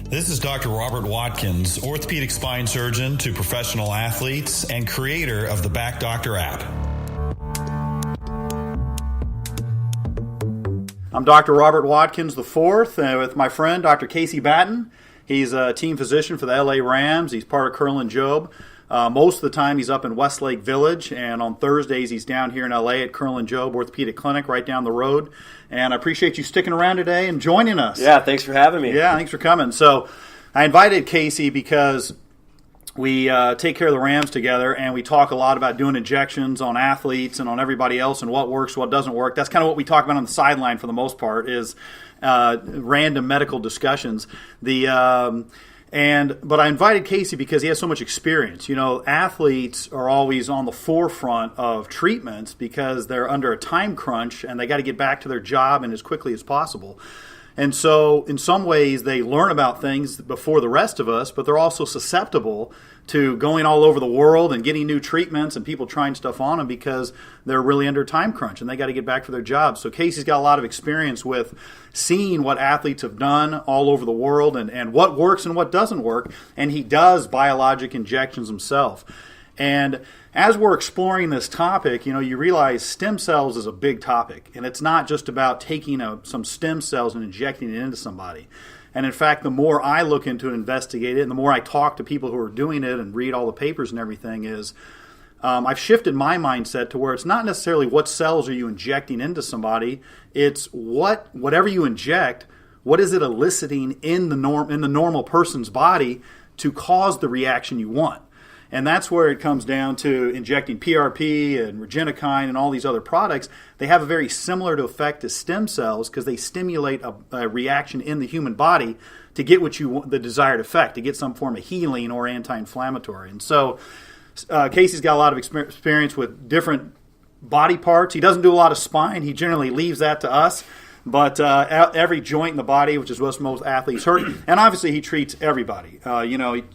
This is Dr. Robert Watkins, orthopedic spine surgeon to professional athletes and creator of the Back Doctor app. I'm Dr. Robert Watkins IV with my friend Dr. Casey Batten. He's a team physician for the LA Rams. He's part of Curl and Job. Most of the time he's up in Westlake Village, and on Thursdays he's down here in LA at Curl and Job Orthopedic Clinic right down the road. And I appreciate you sticking around today and joining us. Yeah, thanks for having me. Yeah, thanks for coming. So I invited Casey because we take care of the Rams together, and we talk a lot about doing injections on athletes and on everybody else and what works, what doesn't work. That's kind of what we talk about on the sideline for the most part, is random medical discussions. But I invited Casey because he has so much experience. You know, athletes are always on the forefront of treatments because they're under a time crunch and they got to get back to their job and as quickly as possible. And so in some ways they learn about things before the rest of us, but they're also susceptible to going all over the world and getting new treatments and people trying stuff on them because they're really under a time crunch and they got to get back to their jobs. So Casey's got a lot of experience with seeing what athletes have done all over the world and what works and what doesn't work, and he does biologic injections himself. And as we're exploring this topic, you know, you realize stem cells is a big topic, and it's not just about taking some stem cells and injecting it into somebody. And in fact, the more I look into it and investigate it, and the more I talk to people who are doing it and read all the papers and everything, is I've shifted my mindset to where it's not necessarily what cells are you injecting into somebody, it's whatever you inject, what is it eliciting in the normal person's body to cause the reaction you want. And that's where it comes down to injecting PRP and regenikine and all these other products. They have a very similar effect as stem cells because they stimulate a reaction in the human body to get what you want, the desired effect, to get some form of healing or anti-inflammatory. And so Casey's got a lot of experience with different body parts. He doesn't do a lot of spine. He generally leaves that to us. But every joint in the body, which is what most athletes hurt, and obviously he treats everybody.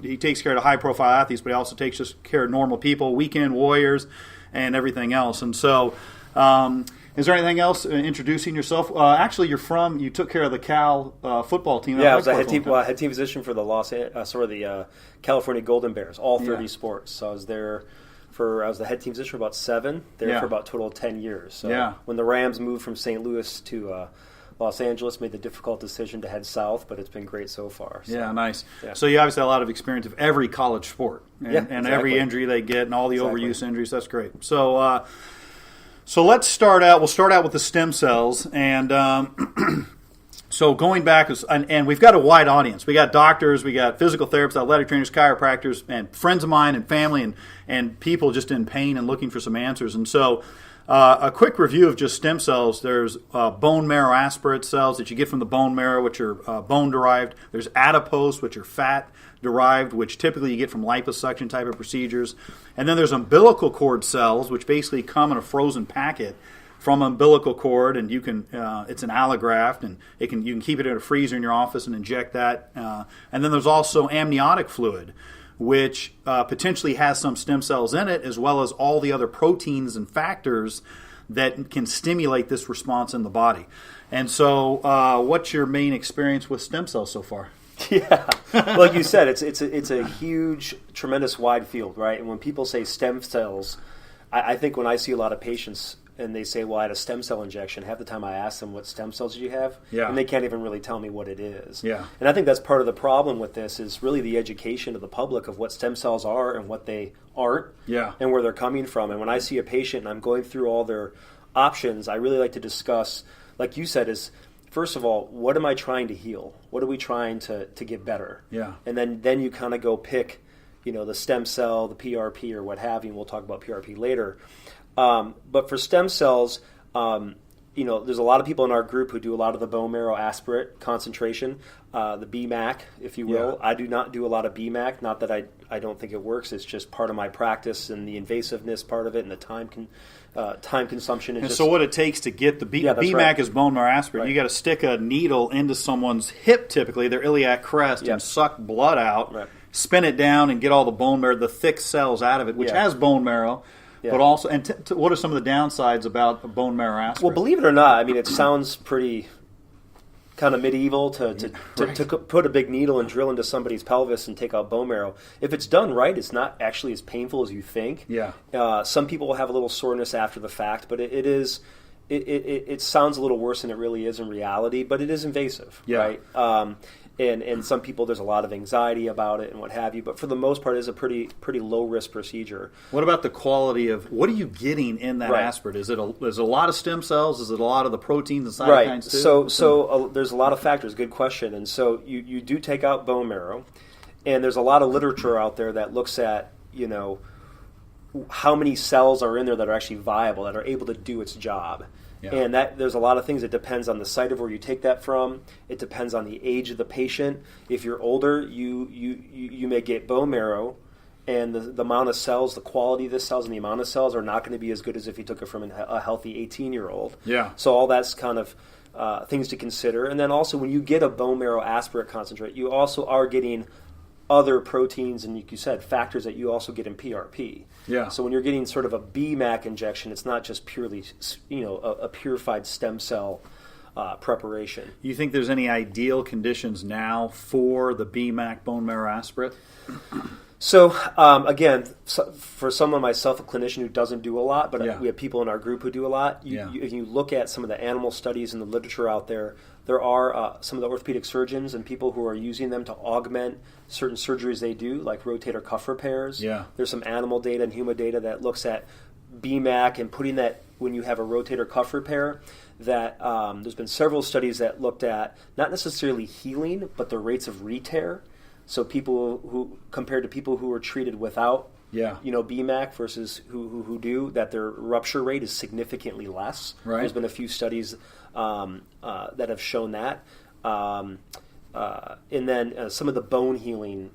He takes care of the high-profile athletes, but he also takes just care of normal people, weekend warriors, and everything else. And so, is there anything else introducing yourself? Actually, you took care of the Cal football team. Yeah, I was a head team physician for the California Golden Bears, all 30 sports. So I was there. I was the head team physician for about 7, there for about total of 10 years. So when the Rams moved from St. Louis to Los Angeles, made the difficult decision to head south, but it's been great so far. So. Yeah, nice. Yeah. So you obviously have a lot of experience of every college sport and every injury they get and all the overuse injuries. That's great. So let's start out. We'll start out with the stem cells and. So going back, and we've got a wide audience. We got doctors, we got physical therapists, athletic trainers, chiropractors, and friends of mine and family and people just in pain and looking for some answers. And so a quick review of just stem cells. There's bone marrow aspirate cells that you get from the bone marrow, which are bone-derived. There's adipose, which are fat-derived, which typically you get from liposuction type of procedures. And then there's umbilical cord cells, which basically come in a frozen packet from umbilical cord, and you can it's an allograft, and you can keep it in a freezer in your office and inject that. And then there's also amniotic fluid, which potentially has some stem cells in it, as well as all the other proteins and factors that can stimulate this response in the body. And so, what's your main experience with stem cells so far? Yeah, like you said, it's a huge, tremendous wide field, right? And when people say stem cells, I think when I see a lot of patients and they say, well, I had a stem cell injection, half the time I ask them, what stem cells did you have? Yeah. And they can't even really tell me what it is. Yeah. And I think that's part of the problem with this is really the education of the public of what stem cells are and what they aren't, and where they're coming from. And when I see a patient and I'm going through all their options, I really like to discuss, like you said, is first of all, what am I trying to heal? What are we trying to get better? Yeah. And then you kind of go pick, the stem cell, the PRP or what have you, and we'll talk about PRP later. But for stem cells, there's a lot of people in our group who do a lot of the bone marrow aspirate concentration, the Bmac, if you will. Yeah. I do not do a lot of Bmac, not that I don't think it works. It's just part of my practice and the invasiveness part of it and the time consumption. And so what it takes to get the Bmac is bone marrow aspirate. Right. You got to stick a needle into someone's hip, typically, their iliac crest, and suck blood out, spin it down, and get all the bone marrow, the thick cells out of it, which has bone marrow. Yeah. But also, and what are some of the downsides about bone marrow aspirate? Well, believe it or not, I mean, it sounds pretty kind of medieval to put a big needle and drill into somebody's pelvis and take out bone marrow. If it's done right, it's not actually as painful as you think. Yeah. Some people will have a little soreness after the fact, but it sounds a little worse than it really is in reality, but it is invasive, right? And some people, there's a lot of anxiety about it and what have you, but for the most part, it's a pretty low risk procedure. What about the quality of what are you getting in that aspirate? Is it a lot of stem cells? Is it a lot of the proteins and cytokines too? So there's a lot of factors. Good question. And so you do take out bone marrow, and there's a lot of literature out there that looks at how many cells are in there that are actually viable, that are able to do its job. Yeah. And that there's a lot of things. It depends on the site of where you take that from. It depends on the age of the patient. If you're older, you may get bone marrow, and the amount of cells, the quality of the cells and the amount of cells are not going to be as good as if you took it from a healthy 18-year-old. Yeah. So all that's kind of things to consider. And then also when you get a bone marrow aspirate concentrate, you also are getting other proteins and, like you said, factors that you also get in PRP. Yeah. So when you're getting sort of a Bmac injection, it's not just purely, a purified stem cell preparation. You think there's any ideal conditions now for the Bmac bone marrow aspirate? So, again, for someone myself, a clinician who doesn't do a lot, but we have people in our group who do a lot, if you look at some of the animal studies and the literature out there, there are some of the orthopedic surgeons and people who are using them to augment certain surgeries they do, like rotator cuff repairs. Yeah. There's some animal data and human data that looks at Bmac and putting that when you have a rotator cuff repair, that there's been several studies that looked at not necessarily healing, but the rates of re-tear. So people who, compared to people who were treated without, Bmac versus who do, that their rupture rate is significantly less. Right. There's been a few studies that have shown that. And then some of the bone healing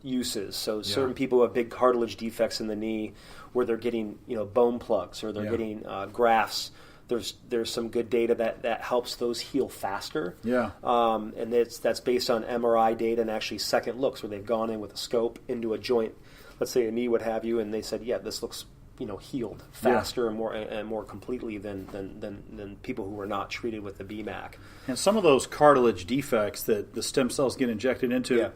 uses. So certain people who have big cartilage defects in the knee where they're getting, bone plugs or they're getting grafts. There's some good data that helps those heal faster. Yeah. And that's based on MRI data and actually second looks where they've gone in with a scope into a joint, let's say a knee, what have you, and they said, this looks healed faster and more completely than people who were not treated with the Bmac. And some of those cartilage defects that the stem cells get injected into,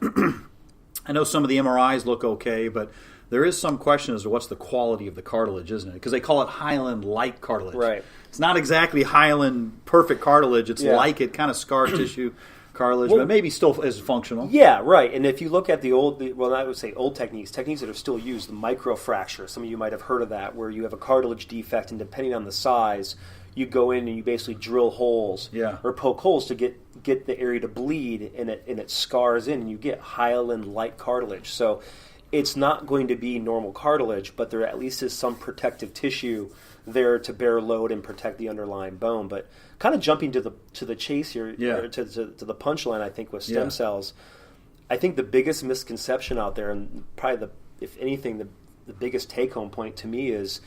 I know some of the MRIs look okay, but there is some question as to what's the quality of the cartilage, isn't it? Because they call it hyaline-like cartilage. Right. It's not exactly hyaline perfect cartilage. It's like it, kind of scar tissue cartilage, but maybe still is functional. Yeah, right. And if you look at I would say old techniques that are still used, the microfracture, some of you might have heard of that, where you have a cartilage defect, and depending on the size, you go in and you basically drill holes or poke holes to get the area to bleed, and it scars in, and you get hyaline-like cartilage. So it's not going to be normal cartilage, but there at least is some protective tissue there to bear load and protect the underlying bone. But kind of jumping to the chase here, to the punchline, I think with stem cells, I think the biggest misconception out there, and probably if anything, the biggest take-home point to me is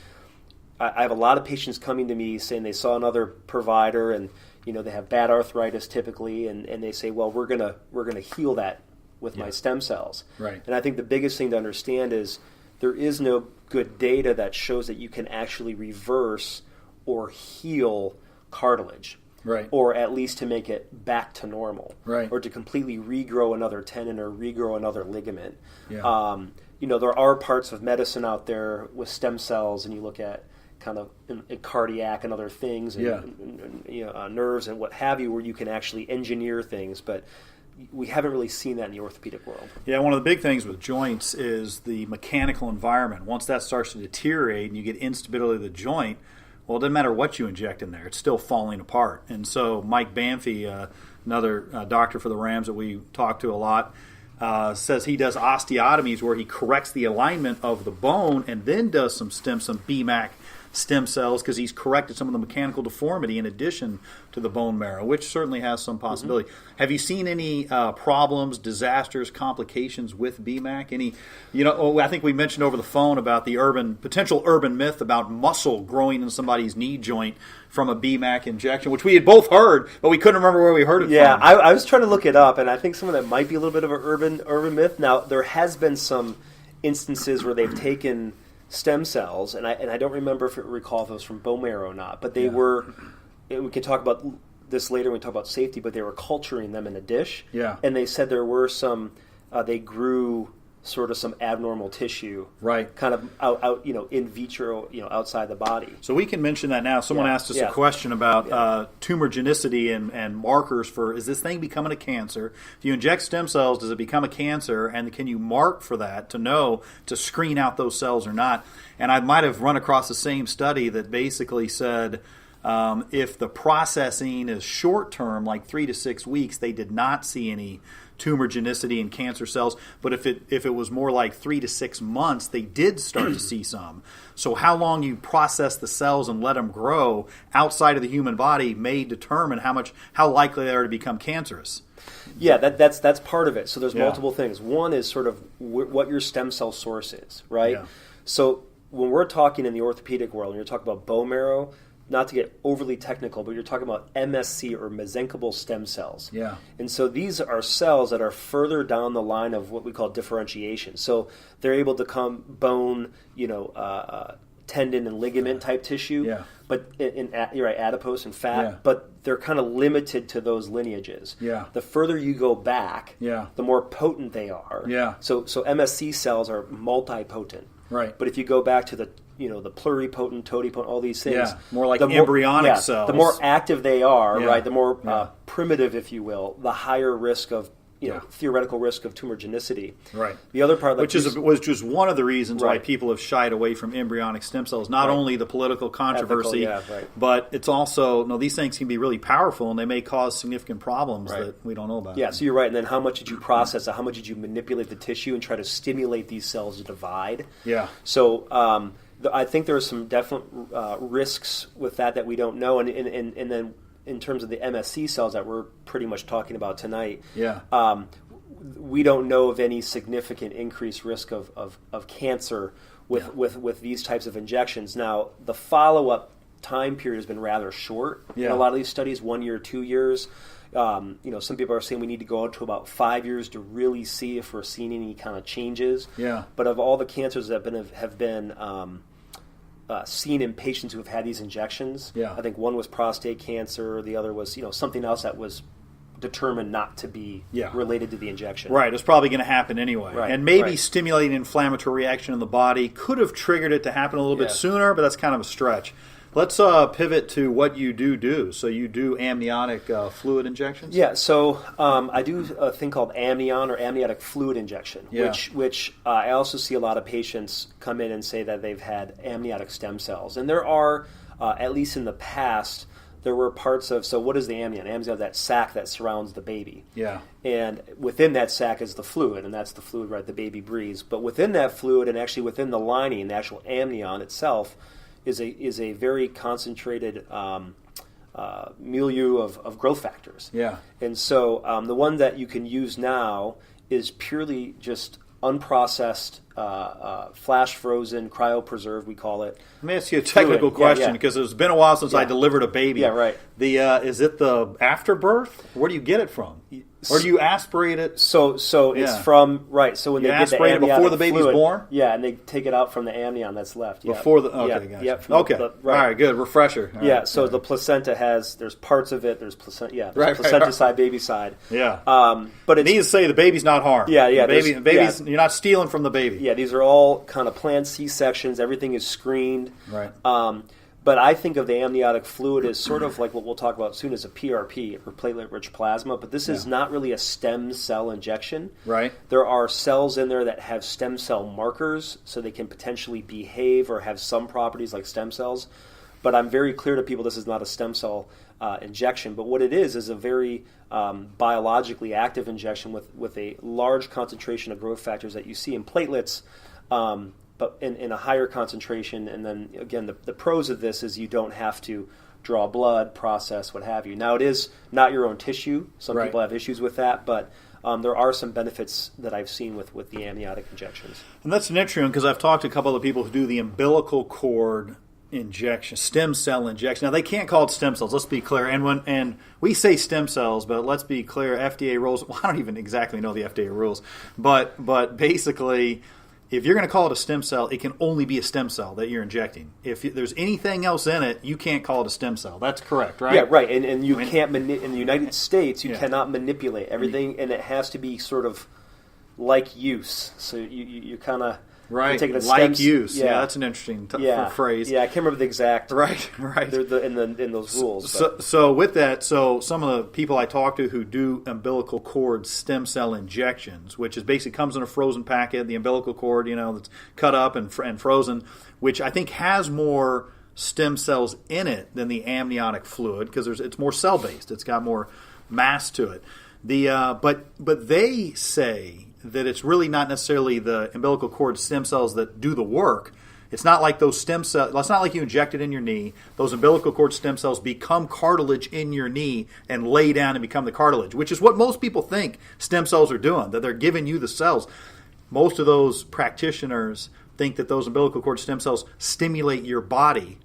I have a lot of patients coming to me saying they saw another provider and they have bad arthritis typically, and they say, well, we're gonna heal that with my stem cells. Right. And I think the biggest thing to understand is there is no good data that shows that you can actually reverse or heal cartilage. Right. Or at least to make it back to normal. Right. Or to completely regrow another tendon or regrow another ligament. Yeah. There are parts of medicine out there with stem cells, and you look at kind of in cardiac and other things, and nerves and what have you, where you can actually engineer things, but we haven't really seen that in the orthopedic world. Yeah, one of the big things with joints is the mechanical environment. Once that starts to deteriorate and you get instability of the joint, well, it doesn't matter what you inject in there. It's still falling apart. And so Mike Banfi, another doctor for the Rams that we talk to a lot, says he does osteotomies where he corrects the alignment of the bone and then does some Bmac stem cells, because he's corrected some of the mechanical deformity in addition to the bone marrow, which certainly has some possibility. Mm-hmm. Have you seen any problems, disasters, complications with Bmac? I think we mentioned over the phone about the potential urban myth about muscle growing in somebody's knee joint from a Bmac injection, which we had both heard, but we couldn't remember where we heard it from. Yeah, I was trying to look it up, and I think some of that might be a little bit of an urban myth. Now, there has been some instances where they've taken stem cells, and I don't remember recall if it was from bone marrow or not, but they were. We can talk about this later when we talk about safety, but they were culturing them in a dish. Yeah. And they said there were some, they grew sort of some abnormal tissue, right, kind of out in vitro, outside the body. So we can mention that now. Someone asked us a question about tumor genicity and markers for, is this thing becoming a cancer? If you inject stem cells, does it become a cancer? And can you mark for that to know, to screen out those cells or not? And I might have run across the same study that basically said if the processing is short term, like 3 to 6 weeks, they did not see any tumor genicity in cancer cells. But if it was more like 3 to 6 months, they did start to see some. So how long you process the cells and let them grow outside of the human body may determine how likely they are to become cancerous. Yeah, that's part of it. So there's multiple things. One is sort of what your stem cell source is, right? Yeah. So when we're talking in the orthopedic world, and you're talking about bone marrow, not to get overly technical, but you're talking about MSC or mesenchymal stem cells. Yeah. And so these are cells that are further down the line of what we call differentiation. So they're able to become bone, tendon and ligament type tissue. Yeah. But you're right, adipose and fat. Yeah. But they're kind of limited to those lineages. Yeah. The further you go back, Yeah. the more potent they are. Yeah. So MSC cells are multipotent. Right. But if you go back to the pluripotent, totipotent, all these things. More like embryonic cells. The more active they are, Yeah. right, the more primitive, if you will, the higher risk of, theoretical risk of tumor genicity. Right. The other part, which was just one of the reasons why people have shied away from embryonic stem cells. Not only the political controversy, but it's also, these things can be really powerful and they may cause significant problems that we don't know about. Yeah, so you're right. And then how much did you process it? How much did you manipulate the tissue and try to stimulate these cells to divide? Yeah. So I think there are some definite risks with that we don't know. And then in terms of the MSC cells that we're pretty much talking about tonight, we don't know of any significant increased risk of cancer with these types of injections. Now, the follow-up time period has been rather short in a lot of these studies, 1 year, 2 years. Some people are saying we need to go out to about 5 years to really see if we're seeing any kind of changes. Yeah. But of all the cancers that have been seen in patients who have had these injections, I think one was prostate cancer, the other was something else that was determined not to be related to the injection. Right, it's probably going to happen anyway. Right. And maybe stimulating inflammatory reaction in the body could have triggered it to happen a little bit sooner, but that's kind of a stretch. Let's pivot to what you do. So you do amniotic fluid injections? Yeah, so I do a thing called amnion or amniotic fluid injection, which I also see a lot of patients come in and say that they've had amniotic stem cells. And there are, at least in the past, there were parts of, so what is the amnion? Amnion is that sac that surrounds the baby. Yeah. And within that sac is the fluid, and that's the fluid, right, the baby breathes. But within that fluid and actually within the lining, the actual amnion itself, is a very concentrated milieu of growth factors. Yeah. And so the one that you can use now is purely just unprocessed, flash frozen, cryopreserved, we call it. Let me ask you a technical question because it's been a while since I delivered a baby. Yeah, right. Is it the afterbirth? Where do you get it from? Or do you aspirate it? So it's from so when you they get the aspirate it before the baby's fluid, born? Yeah, and they take it out from the amnion that's left. Yeah. Before the gotcha. Okay. All right, good. Refresher. All right. So the placenta there's parts of it. There's placenta. Placenta side, baby side. Yeah. But it needs to say the baby's not harmed. Yeah. The baby's you're not stealing from the baby. Yeah, these are all kind of planned C-sections. Everything is screened. Right. But I think of the amniotic fluid as sort of like what we'll talk about soon as a PRP, or platelet-rich plasma, but this is not really a stem cell injection. Right. There are cells in there that have stem cell markers, so they can potentially behave or have some properties like stem cells. But I'm very clear to people this is not a stem cell injection. But what it is a very biologically active injection with a large concentration of growth factors that you see in platelets, but in a higher concentration. And then, again, the pros of this is you don't have to draw blood, process, what have you. Now, it is not your own tissue. Some people have issues with that, but there are some benefits that I've seen with the amniotic injections. And that's an interesting one because I've talked to a couple of people who do the umbilical cord injection, stem cell injection. Now, they can't call it stem cells, let's be clear. And we say stem cells, but let's be clear, FDA rules, well, I don't even exactly know the FDA rules, but basically if you're going to call it a stem cell, it can only be a stem cell that you're injecting. If there's anything else in it, you can't call it a stem cell. That's correct, right? Yeah, right. And you can't in the United States, you cannot manipulate everything, and it has to be sort of like use. So you kind of right, take it like use. Yeah, that's an interesting phrase. Yeah, I can't remember the exact right. in those rules. So with that, some of the people I talk to who do umbilical cord stem cell injections, which is basically comes in a frozen packet, the umbilical cord, that's cut up and frozen, which I think has more stem cells in it than the amniotic fluid because it's more cell based. It's got more mass to it. But they say that it's really not necessarily the umbilical cord stem cells that do the work. It's not like those stem cells. It's not like you inject it in your knee. Those umbilical cord stem cells become cartilage in your knee and lay down and become the cartilage, which is what most people think stem cells are doing, that they're giving you the cells. Most of those practitioners think that those umbilical cord stem cells stimulate your body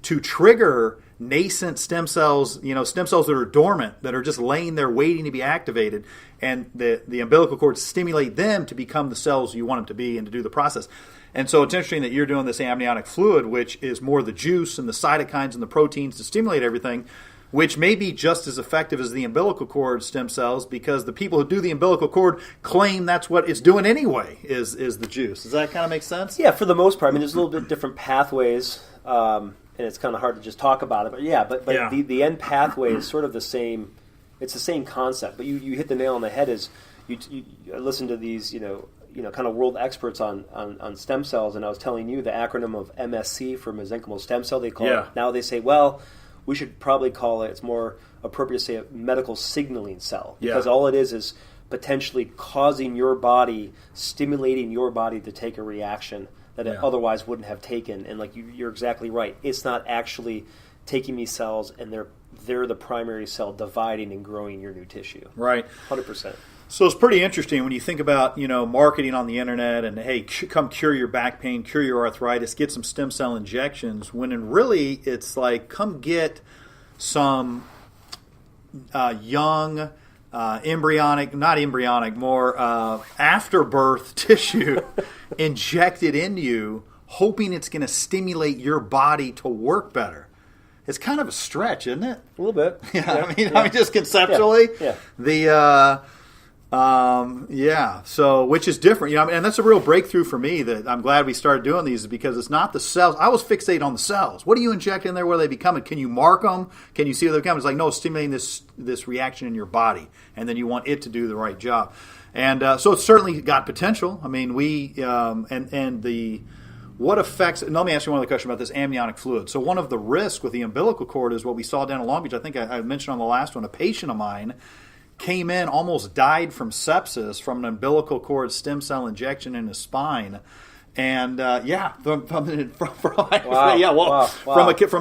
to trigger nascent stem cells, stem cells that are dormant, that are just laying there waiting to be activated, and the umbilical cord stimulate them to become the cells you want them to be and to do the process. And so it's interesting that you're doing this amniotic fluid, which is more the juice and the cytokines and the proteins to stimulate everything, which may be just as effective as the umbilical cord stem cells, because the people who do the umbilical cord claim that's what it's doing anyway, is the juice. Does that kind of make sense? Yeah, for the most part. I mean, there's a little bit different pathways, and it's kind of hard to just talk about it. But the end pathway is sort of the same. It's the same concept. But you hit the nail on the head. Is you listen to these kind of world experts on stem cells, and I was telling you the acronym of MSC for mesenchymal stem cell. They call it now. They say, well, we should probably call it. It's more appropriate to say a medical signaling cell, because all it is potentially causing your body, stimulating your body to take a reaction that it otherwise wouldn't have taken. And like you're exactly right. It's not actually taking these cells and they're the primary cell dividing and growing your new tissue. Right. 100%. So it's pretty interesting when you think about, marketing on the internet and, hey, come cure your back pain, cure your arthritis, get some stem cell injections, when in really it's like, come get some young, more afterbirth tissue injected into you, hoping it's going to stimulate your body to work better. It's kind of a stretch, isn't it? A little bit. I mean, just conceptually. So which is different, and that's a real breakthrough for me that I'm glad we started doing these, because it's not the cells. I was fixated on the cells. What do you inject in there? Where they become it? Can you mark them? Can you see where they become? It's like, no, it's stimulating this reaction in your body, and then you want it to do the right job. And so it's certainly got potential. I mean, what affects, and let me ask you one other question about this amniotic fluid. So one of the risks with the umbilical cord is what we saw down in Long Beach. I think I mentioned on the last one, a patient of mine came in, almost died from sepsis from an umbilical cord stem cell injection in his spine. And from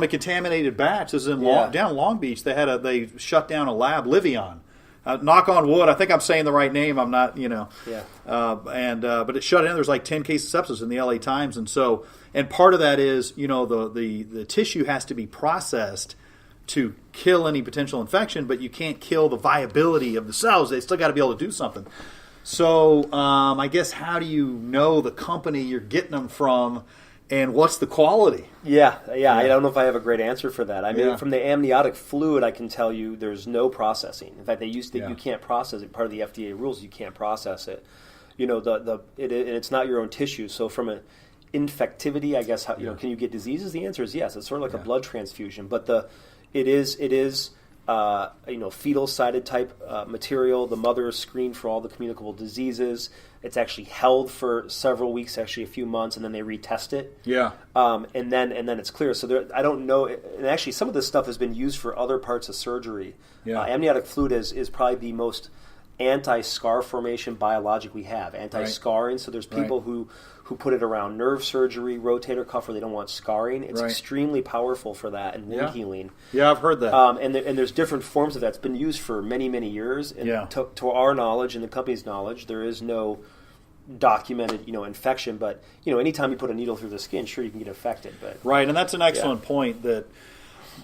a contaminated batch. This is down in Long Beach. They shut down a lab, Livion. Knock on wood. I think I'm saying the right name. I'm not, but it shut in. There's like 10 cases of sepsis in the LA Times, and part of that is, the tissue has to be processed to kill any potential infection, but you can't kill the viability of the cells. They still got to be able to do something. So I guess, how do you know the company you're getting them from, and what's the quality? Yeah. I don't know if I have a great answer for that. I mean, from the amniotic fluid, I can tell you there's no processing. In fact, they used to, you can't process it. Part of the FDA rules, you can't process it. It's not your own tissue. So from an infectivity, I guess, can you get diseases? The answer is yes. It's sort of like a blood transfusion, but it is fetal-sided type material. The mother is screened for all the communicable diseases. It's actually held for several weeks, actually a few months, and then they retest it. And then it's clear. So I don't know. And actually, some of this stuff has been used for other parts of surgery. Amniotic fluid is probably the most anti-scar formation biologic we have. Anti-scarring. So there's people who put it around nerve surgery, rotator cuff, where they don't want scarring. It's extremely powerful for that and wound healing. Yeah, I've heard that. And there's different forms of that. It's been used for many, many years. And to our knowledge and the company's knowledge, there is no documented, infection. But, anytime you put a needle through the skin, sure, you can get affected. But right, and that's an excellent point that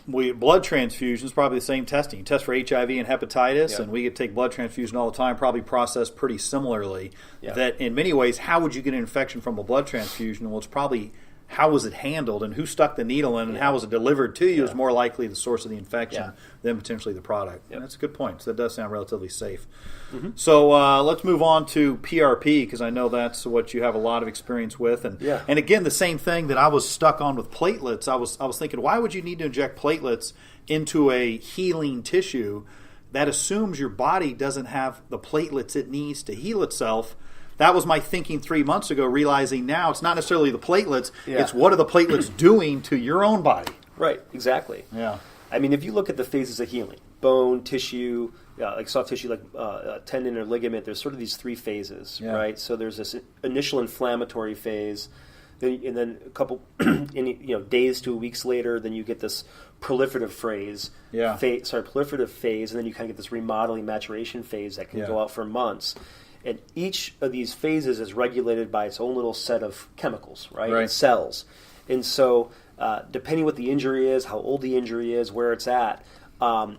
blood transfusion is probably the same testing. You test for HIV and hepatitis, Yep. and we could take blood transfusion all the time, probably processed pretty similarly. Yep. That in many ways, how would you get an infection from a blood transfusion? Well, it's probably how was it handled and who stuck the needle in and how was it delivered to you is more likely the source of the infection than potentially the product. Yep. And that's a good point. So that does sound relatively safe. Mm-hmm. So let's move on to PRP because I know that's what you have a lot of experience with. And and again, the same thing that I was stuck on with platelets. I was thinking, why would you need to inject platelets into a healing tissue? That assumes your body doesn't have the platelets it needs to heal itself. That was my thinking 3 months ago, realizing now it's not necessarily the platelets, it's what are the platelets doing to your own body. Right, exactly. Yeah. I mean, if you look at the phases of healing, bone, tissue, like soft tissue, like tendon or ligament, there's sort of these 3 phases, right? So there's this initial inflammatory phase, and then a couple days to weeks later, then you get this proliferative phase, proliferative phase, and then you kind of get this remodeling maturation phase that can go out for months. And each of these phases is regulated by its own little set of chemicals, right? And cells. And so depending what the injury is, how old the injury is, where it's at,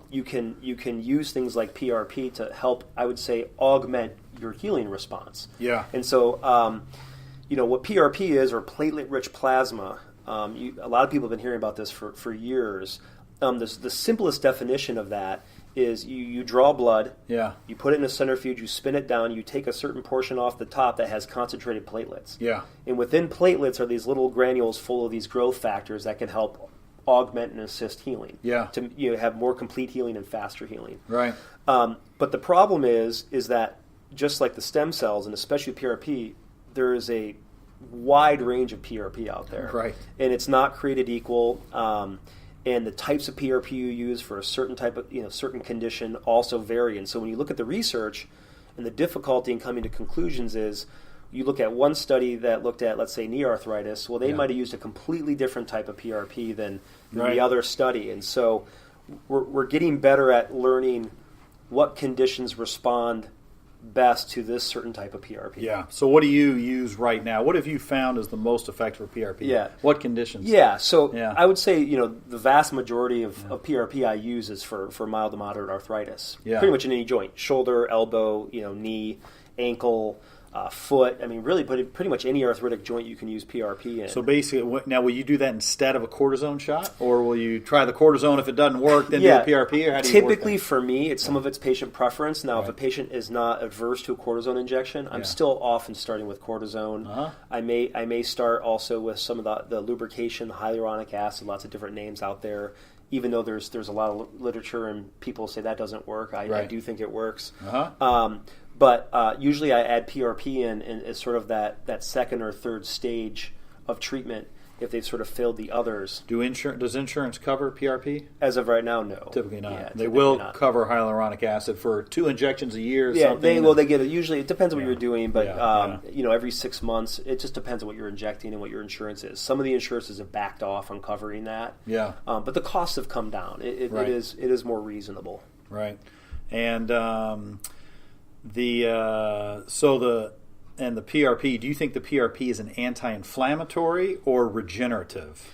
you can use things like PRP to help, I would say, augment your healing response. Yeah. And so, what PRP is, or platelet-rich plasma, a lot of people have been hearing about this for years. The simplest definition of that is you draw blood, you put it in a centrifuge, you spin it down, you take a certain portion off the top that has concentrated platelets. Yeah. And within platelets are these little granules full of these growth factors that can help augment and assist healing. To have more complete healing and faster healing. Right. But the problem is that just like the stem cells, and especially PRP, there is a wide range of PRP out there. Right. And it's not created equal. And the types of PRP you use for a certain type of certain condition also vary. And so when you look at the research, and the difficulty in coming to conclusions is, you look at one study that looked at, let's say, knee arthritis. Well, they might have used a completely different type of PRP than the other study. And so we're getting better at learning what conditions respond best to this certain type of PRP. Yeah. So what do you use right now? What have you found is the most effective for PRP? Yeah. What conditions? Yeah. So I would say, the vast majority of PRP I use is for mild to moderate arthritis. Yeah. Pretty much in any joint. Shoulder, elbow, knee, ankle, foot. I mean, really, pretty much any arthritic joint you can use PRP in. So basically, now will you do that instead of a cortisone shot, or will you try the cortisone if it doesn't work, then do the PRP, or how do you work Typically, for me, it's some of it's patient preference. Now, if a patient is not adverse to a cortisone injection, I'm still often starting with cortisone. I may start also with some of the lubrication, the hyaluronic acid, lots of different names out there. Even though there's a lot of literature and people say that doesn't work, I do think it works. But usually I add PRP in as sort of that second or third stage of treatment if they've sort of failed the others. Does insurance cover PRP? As of right now, no. Typically not. Yeah, they will cover hyaluronic acid for 2 injections a year or something. They get it. Usually it depends on what you're doing, but every 6 months, it just depends on what you're injecting and what your insurance is. Some of the insurances have backed off on covering that. Yeah. But the costs have come down. It is more reasonable. Right. And the PRP, do you think the PRP is an anti-inflammatory or regenerative?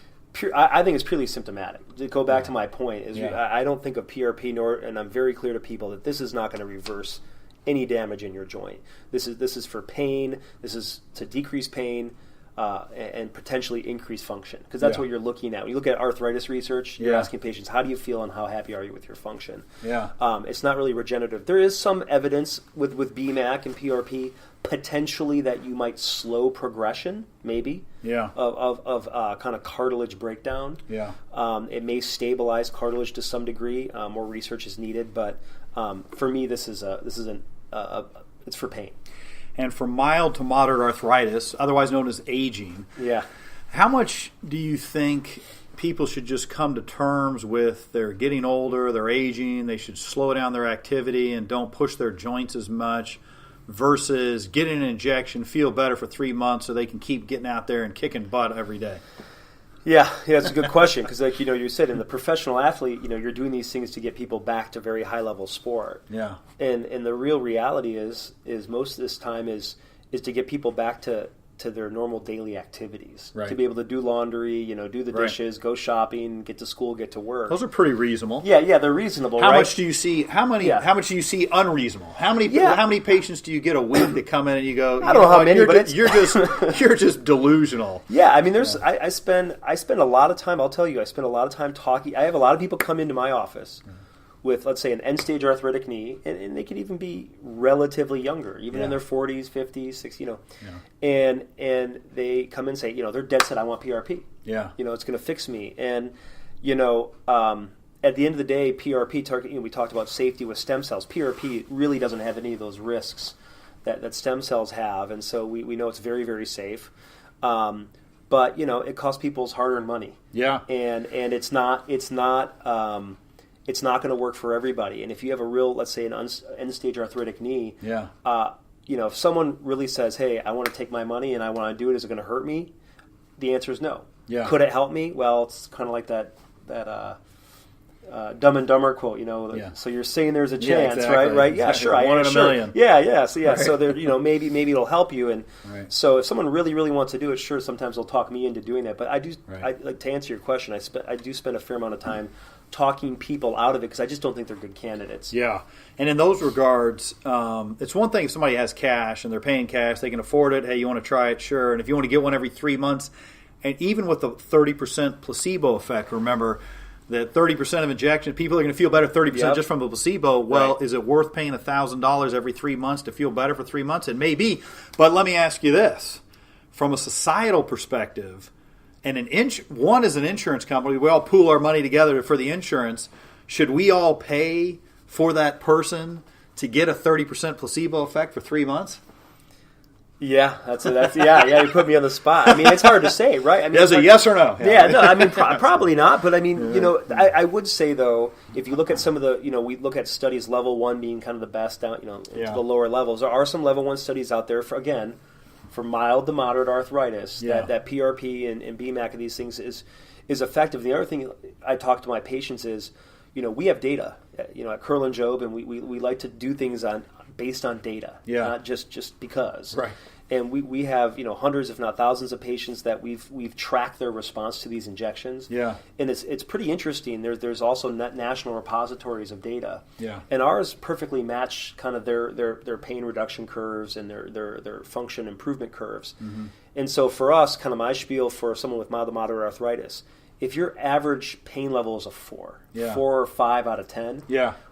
I think it's purely symptomatic. To go back to my point, I don't think of PRP, and I'm very clear to people that this is not going to reverse any damage in your joint. This is for pain. This is to decrease pain and potentially increase function, because that's what you're looking at. When you look at arthritis research, you're asking patients, how do you feel and how happy are you with your function? It's not really regenerative. There is some evidence with Bmac and PRP potentially that you might slow progression, maybe, of kind of cartilage breakdown. It may stabilize cartilage to some degree. More research is needed, but for me, it's for pain. And for mild to moderate arthritis, otherwise known as aging, how much do you think people should just come to terms with they're getting older, they're aging, they should slow down their activity and don't push their joints as much, versus getting an injection, feel better for 3 months so they can keep getting out there and kicking butt every day? Yeah, it's a good question, because like you said, in the professional athlete, you're doing these things to get people back to very high level sport. And the real reality is most of this time is to get people back to to their normal daily activities, Right. to be able to do laundry, do the dishes, go shopping, get to school, get to work. Those are pretty reasonable. Yeah, they're reasonable. How right? much do you see? How much do you see unreasonable? How many patients do you get a week that come in and you go? I don't know how many, but you're just delusional. Yeah, I mean, I spend a lot of time. I'll tell you, I spend a lot of time talking. I have a lot of people come into my office with, let's say, an end-stage arthritic knee, and they could even be relatively younger, even in their 40s, 50s, 60s, and they come in and say, they're dead set, I want PRP. Yeah. It's going to fix me. And, at the end of the day, PRP, we talked about safety with stem cells. PRP really doesn't have any of those risks that stem cells have, and so we know it's very, very safe. But, it costs people's hard-earned money. Yeah. And it's not going to work for everybody. And if you have a real, let's say, an end-stage arthritic knee, if someone really says, hey, I want to take my money and I want to do it, is it going to hurt me? The answer is no. Yeah. Could it help me? Well, it's kind of like that Dumb and Dumber quote, so you're saying there's a chance, exactly, right? Yeah, exactly. sure. One in a million. Yeah. So, right. so there, maybe it'll help you. And so if someone really, really wants to do it, sure, sometimes they'll talk me into doing that. But I do, like to answer your question, I do spend a fair amount of time talking people out of it because I just don't think they're good candidates. Yeah. And in those regards, it's one thing if somebody has cash and they're paying cash, they can afford it. Hey, you want to try it? Sure. And if you want to get one every 3 months, and even with the 30% placebo effect, remember that 30% of injections, people are going to feel better 30% just from the placebo. Well, is it worth paying $1,000 every 3 months to feel better for 3 months? It may be. But let me ask you this. From a societal perspective, and one is an insurance company. We all pool our money together for the insurance. Should we all pay for that person to get a 30% placebo effect for 3 months? Yeah, that's you put me on the spot. I mean, it's hard to say, right? I mean, a yes or no. Yeah, no, I mean, probably not. But I mean, I would say though, if you look at some of the, we look at studies, level 1 being kind of the best down, to the lower levels. There are some level 1 studies out there for mild to moderate arthritis that PRP and Bmac and these things is effective. The other thing I talk to my patients is, we have data, at Curl and Job, and we like to do things based on data, not just because. Right. And we have hundreds, if not thousands, of patients that we've tracked their response to these injections. Yeah. And it's pretty interesting. There's also national repositories of data. Yeah. And ours perfectly match kind of their pain reduction curves and their function improvement curves. Mm-hmm. And so for us, kind of my spiel for someone with mild to moderate arthritis, if your average pain level is a 4 or 5 out of 10,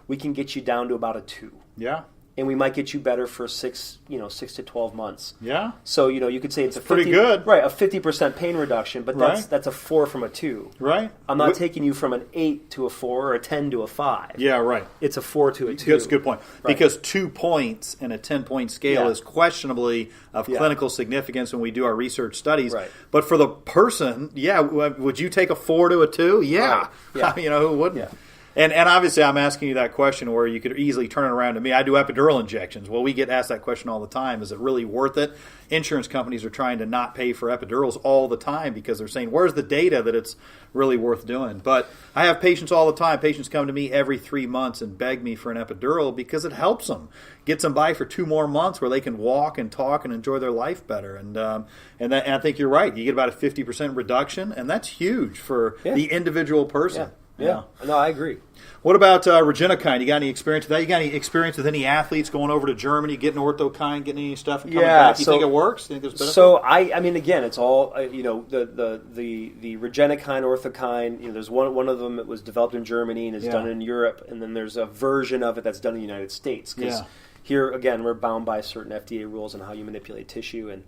we can get you down to about a 2. Yeah. And we might get you better for 6 to 12 months. Yeah. So, you could say it's pretty good. Right, a 50% pain reduction, but that's a 4 from a 2. Right. I'm not taking you from an 8 to a 4 or a 10 to a 5. Yeah, right. It's a 4 to a 2. That's a good point. Right. Because 2 points in a 10-point scale is questionably of clinical significance when we do our research studies. Right. But for the person, would you take a 4 to a 2? Yeah. Right. Yeah. Who wouldn't? Yeah. And obviously, I'm asking you that question where you could easily turn it around to me. I do epidural injections. Well, we get asked that question all the time. Is it really worth it? Insurance companies are trying to not pay for epidurals all the time because they're saying, where's the data that it's really worth doing? But I have patients all the time. Patients come to me every 3 months and beg me for an epidural because it helps them. Gets them by for 2 more months where they can walk and talk and enjoy their life better. And I think you're right. You get about a 50% reduction, and that's huge for the individual person. Yeah. No, I agree. What about Regenokine? You got any experience with that? You got any experience with any athletes going over to Germany, getting orthokine, getting any stuff and coming back? You think it works? You think there's benefit? So I mean, again, it's all the Regenokine, orthokine. There's one of them that was developed in Germany and is done in Europe, and then there's a version of it that's done in the United States. Because here again, we're bound by certain FDA rules on how you manipulate tissue and.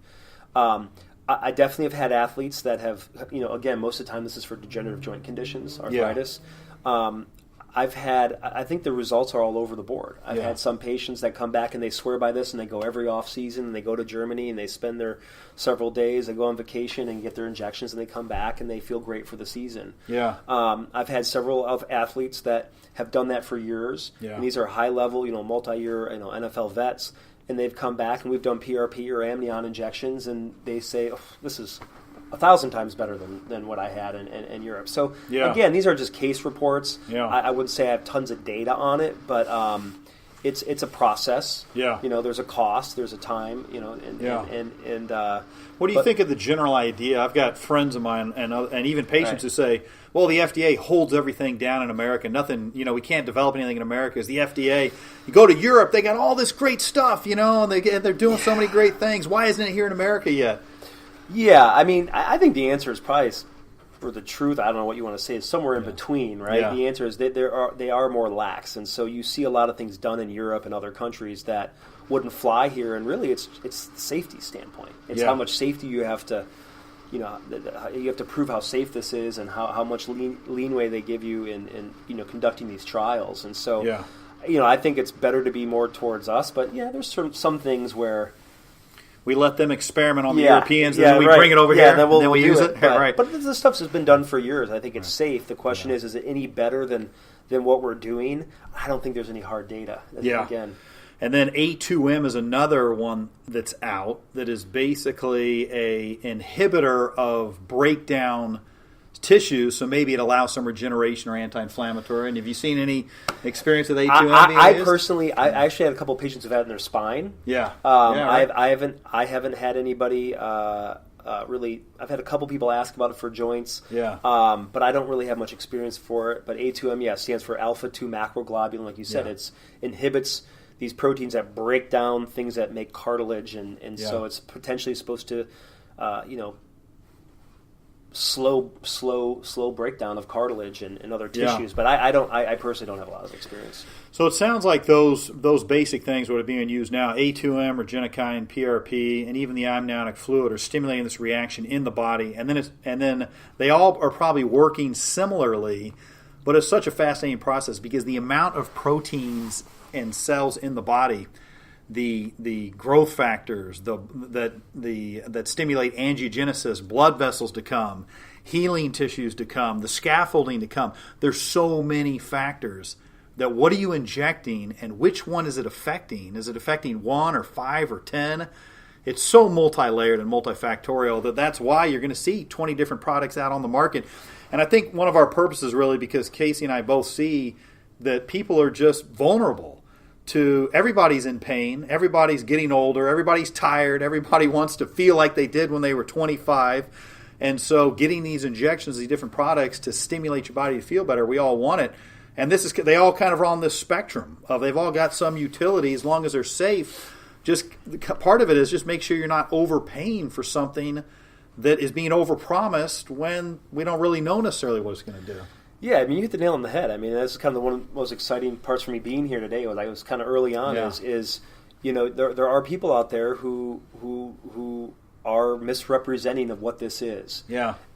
I definitely have had athletes that have, again, most of the time this is for degenerative joint conditions, arthritis. I think the results are all over the board. I've had some patients that come back and they swear by this and they go every off season and they go to Germany and they spend their several days, they go on vacation and get their injections and they come back and they feel great for the season. Yeah. I've had several of athletes that have done that for years. Yeah. And these are high level, multi-year, NFL vets. And they've come back and we've done PRP or amnion injections, and they say, this is 1,000 times better than what I had in Europe. So, again, these are just case reports. Yeah. I wouldn't say I have tons of data on it, but, it's a process. Yeah. There's a cost, there's a time, and what do you think of the general idea? I've got friends of mine and even patients who say, well, the FDA holds everything down in America. Nothing, we can't develop anything in America because the FDA, you go to Europe, they got all this great stuff, and they're doing so many great things. Why isn't it here in America yet? Yeah, I mean, I think the answer is probably, for the truth, I don't know what you want to say, is somewhere in between, right? Yeah. The answer is that they are more lax, and so you see a lot of things done in Europe and other countries that wouldn't fly here, and really it's the safety standpoint. It's how much safety you have to, you have to prove how safe this is and how much leeway they give you in conducting these trials, and so I think it's better to be more towards us, but there's some things where we let them experiment on the Europeans, and then we bring it over here, and then we use it. But this stuff has been done for years. I think it's safe. The question is it any better than what we're doing? I don't think there's any hard data. Again. And then A2M is another one that's out that is basically a inhibitor of breakdown tissue, so maybe it allows some regeneration or anti-inflammatory. And have you seen any experience with A2M? I personally, I actually had a couple of patients who've had it in their spine. I haven't had anybody really. I've had a couple people ask about it for joints. But I don't really have much experience for it. But A2M, stands for alpha-2 macroglobulin, like you said. It inhibits these proteins that break down things that make cartilage, and so it's potentially supposed to, slow breakdown of cartilage and other tissues. But I personally don't have a lot of experience. So it sounds like those basic things that are being used now, A2M, rogenokine, PRP, and even the amniotic fluid are stimulating this reaction in the body, and then they all are probably working similarly, but it's such a fascinating process because the amount of proteins and cells in the body, the growth factors that stimulate angiogenesis, blood vessels to come, healing tissues to come, the scaffolding to come. There's so many factors that what are you injecting and which one is it affecting? Is it affecting 1 or 5 or 10? It's so multi-layered and multifactorial that's why you're going to see 20 different products out on the market. And I think one of our purposes really, because Casey and I both see that people are just vulnerable to, everybody's in pain, everybody's getting older, everybody's tired, everybody wants to feel like they did when they were 25. And so getting these injections, these different products to stimulate your body to feel better, we all want it. And they all kind of are on this spectrum of they've all got some utility as long as they're safe. Just part of it is just make sure you're not overpaying for something that is being overpromised when we don't really know necessarily what it's going to do. Yeah, I mean, you hit the nail on the head. I mean, that's kind of one of the most exciting parts for me being here today. Was kind of early on. Is there are people out there who are misrepresenting of what this is.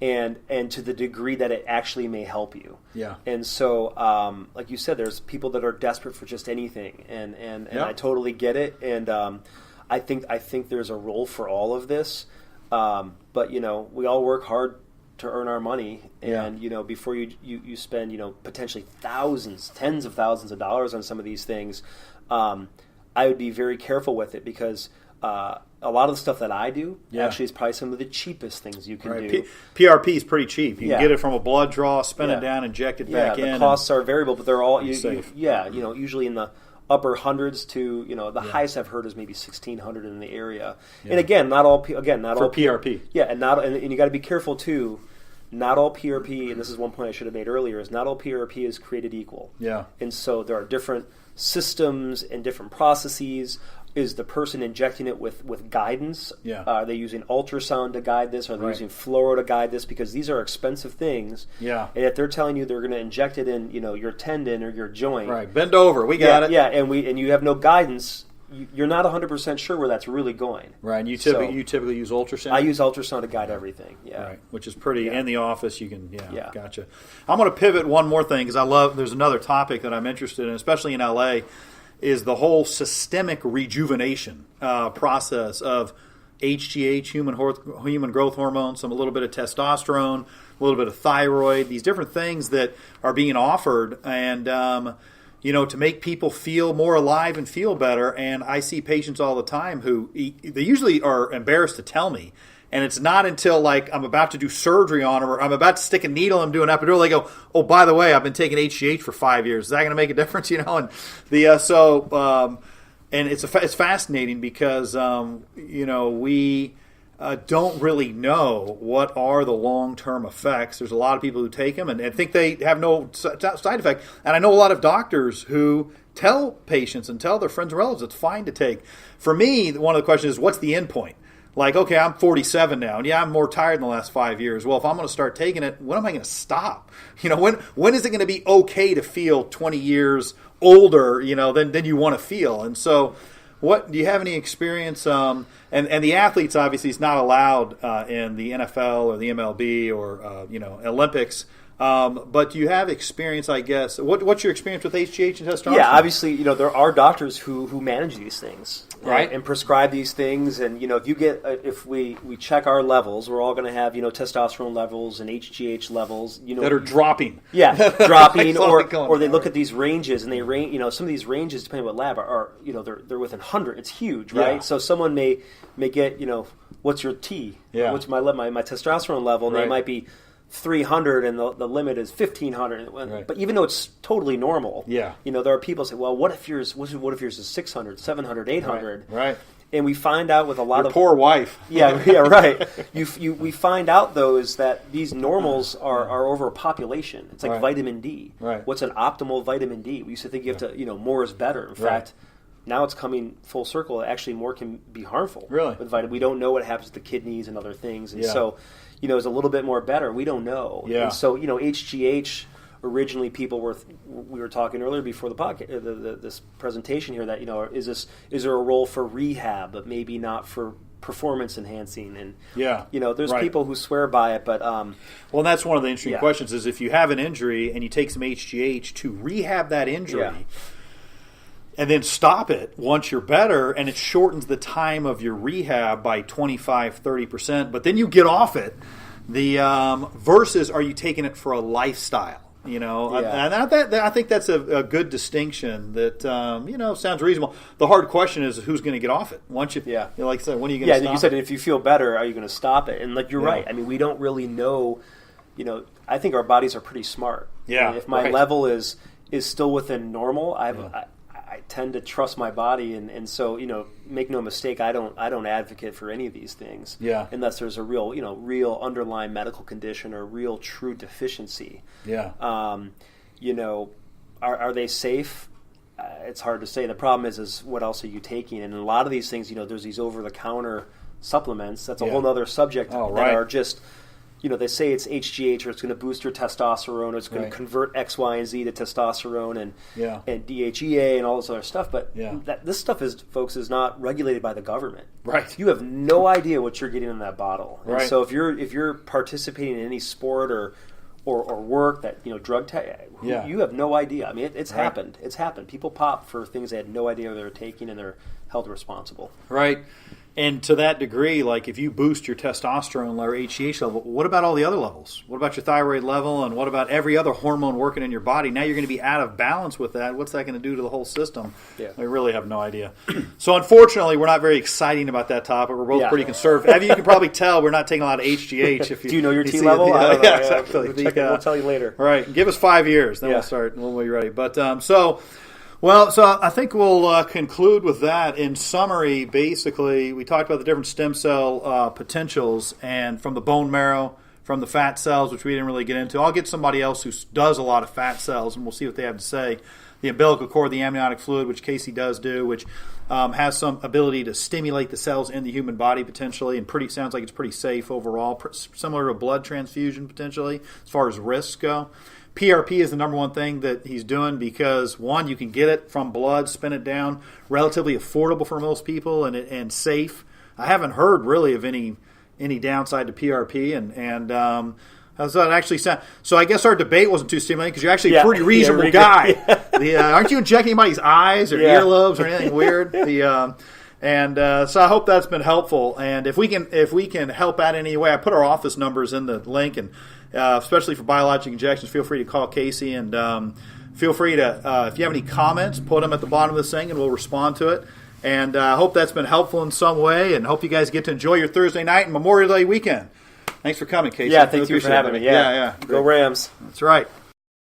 And to the degree that it actually may help you. And so, like you said, there's people that are desperate for just anything, and I totally get it. And I think there's a role for all of this. But we all work hard to earn our money, and before you spend potentially thousands, tens of thousands of dollars on some of these things, I would be very careful with it because a lot of the stuff that I do actually is probably some of the cheapest things you can do. PRP is pretty cheap. You can get it from a blood draw, spin it down, inject it back in. The costs are variable, but they're all usually in the upper hundreds to the highest I've heard is maybe 1,600 in the area. And again, not all PRP. And you got to be careful too. Not all PRP, and this is one point I should have made earlier, is not all PRP is created equal. And so there are different systems and different processes. Is the person injecting it with guidance? Are they using ultrasound to guide this? Are they using fluoro to guide this? Because these are expensive things. And if they're telling you they're going to inject it in, your tendon or your joint, bend over, we got it. And you have no guidance. You're not 100% sure where that's really going. And you typically use ultrasound? I use ultrasound to guide everything. Which is pretty, in the office you can, gotcha. I'm going to pivot one more thing because there's another topic that I'm interested in, especially in LA, is the whole systemic rejuvenation process of HGH, human growth hormone, a little bit of testosterone, a little bit of thyroid, these different things that are being offered, and to make people feel more alive and feel better. And I see patients all the time who they usually are embarrassed to tell me, And it's not until like I'm about to do surgery on them or I'm about to stick a needle and do an epidural, they go, oh, by the way, I've been taking HGH for 5 years. Is that going to make a difference? And it's fascinating because we don't really know what are the long-term effects. There's a lot of people who take them and think they have no side effect. And I know a lot of doctors who tell patients and tell their friends and relatives it's fine to take. For me, one of the questions is, what's the end point? Like, okay, I'm 47 now, and I'm more tired in the last 5 years. Well, if I'm going to start taking it, when am I going to stop? When is it going to be okay to feel 20 years older, than you want to feel? And so, what do you have any experience? And the athletes obviously is not allowed in the NFL or the MLB or Olympics. But do you have experience, I guess? What's your experience with HGH and testosterone? Yeah, obviously, there are doctors who manage these things, right, and prescribe these things. And if we check our levels, we're all going to have testosterone levels and HGH levels, that are dropping. Yeah, dropping, or they look at these ranges and they range. Some of these ranges, depending on what lab, are they're within 100. It's huge, right? Yeah. So someone may get what's your T? Yeah. What's my testosterone level? And right. they might be 300 and the limit is 1500, right. But even though it's totally normal, yeah, there are people who say, well, what if yours is 600, 700, 800? Right. And we find out with a lot of poor wife. Yeah, right. We find out though is that these normals are over a population. It's like right. vitamin D. Right. What's an optimal vitamin D? We used to think you have to more is better. In fact, now it's coming full circle. Actually, more can be harmful. Really? With vitamin, we don't know what happens to the kidneys and other things, and yeah. so. Is a little bit more better. We don't know. Yeah. And so, HGH, originally we were talking earlier before the podcast, this presentation here that, is there a role for rehab, but maybe not for performance enhancing? And, yeah. There's right. people who swear by it, but... well, that's one of the interesting questions is if you have an injury and you take some HGH to rehab that injury... Yeah. And then stop it once you're better, and it shortens the time of your rehab by 25, 30%. But then you get off it. The versus, are you taking it for a lifestyle? Yeah. And I think that's a good distinction that sounds reasonable. The hard question is who's going to get off it once you. Yeah. Like I said, when are you going to stop? Yeah, you said if you feel better, are you going to stop it? And you're yeah. right. I mean, we don't really know. I think our bodies are pretty smart. Yeah. And if my right. level is still within normal, I tend to trust my body, and so make no mistake, I don't advocate for any of these things, unless there's a real underlying medical condition or real true deficiency. Yeah. Are they safe? It's hard to say. The problem is what else are you taking? And a lot of these things, there's these over-the-counter supplements. That's a whole other subject that right. are just. They say it's HGH or it's going to boost your testosterone or it's going right. to convert X, Y, and Z to testosterone and DHEA and all this other stuff. But this stuff is not regulated by the government. Right. You have no idea what you're getting in that bottle. Right. And so if you're participating in any sport or work that drug you have no idea. I mean, it's happened. It's happened. People pop for things they had no idea they were taking, and they're held responsible. Right. And to that degree, like if you boost your testosterone level or HGH level, what about all the other levels? What about your thyroid level and what about every other hormone working in your body? Now you're going to be out of balance with that. What's that going to do to the whole system? Yeah. I really have no idea. So unfortunately, we're not very exciting about that topic. We're both pretty conservative. As you can probably tell, we're not taking a lot of HGH. Do you know your T level? Yeah, exactly. We'll tell you later. Right. Give us 5 years, then we'll start. We'll be ready. But so I think we'll conclude with that. In summary, basically, we talked about the different stem cell potentials, and from the bone marrow, from the fat cells, which we didn't really get into. I'll get somebody else who does a lot of fat cells, and we'll see what they have to say. The umbilical cord, the amniotic fluid, which Casey does do, which has some ability to stimulate the cells in the human body potentially, and sounds like it's pretty safe overall, similar to a blood transfusion potentially as far as risks go. PRP is the number one thing that he's doing because, one, you can get it from blood, spin it down, relatively affordable for most people and safe. I haven't heard really of any downside to PRP, and so it actually sound. So I guess our debate wasn't too stimulating because you're actually a pretty reasonable guy. Aren't you injecting anybody's eyes or earlobes or anything weird? So I hope that's been helpful. And if we can help out in any way, I put our office numbers in the link, and especially for biologic injections, feel free to call Casey, and feel free to if you have any comments, put them at the bottom of this thing, and we'll respond to it. And I hope that's been helpful in some way, and hope you guys get to enjoy your Thursday night and Memorial Day weekend. Thanks for coming, Casey. Yeah, thank you for having me. Yeah. Yeah. Go Rams. That's right.